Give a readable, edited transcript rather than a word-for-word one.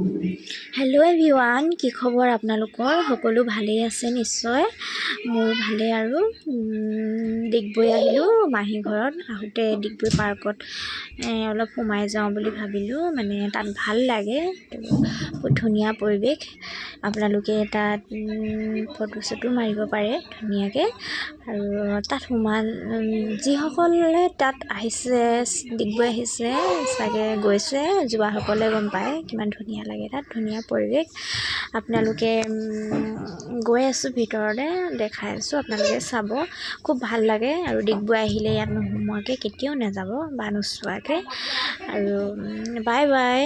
Hello' everyone, কি খবৰ আপোনালোকৰ? সকলো ভালেই আছে নিশ্চয়। মোৰ ভালেই আৰু ডিগবৈ আহিলোঁ মাহী ঘৰত। আহোঁতে ডিগবৈ পাৰ্কত অলপ সোমাই যাওঁ বুলি ভাবিলোঁ। মানে তাত ভাল লাগে, বহুত ধুনীয়া পৰিৱেশ। আপোনালোকে তাত ফটো চটো মাৰিব পাৰে ধুনীয়াকৈ। আৰু তাত যিসকলে তাত আহিছে, ডিগবৈ আহিছে চাগে, গৈছে, যোৱাসকলে গম পায় কিমান ধুনীয়া লাগে তাত, ধুনীয়া পৰিৱেশ। আপোনালোকে গৈ আছোঁ ভিতৰতে, দেখাই আছোঁ, আপোনালোকে চাব, খুব ভাল লাগে। আৰু ডিগবৈ আহিলে ইয়াত নোসোমোৱাকৈ কেতিয়াও নাযাব বা নোচোৱাকৈ। আৰু বাই বাই।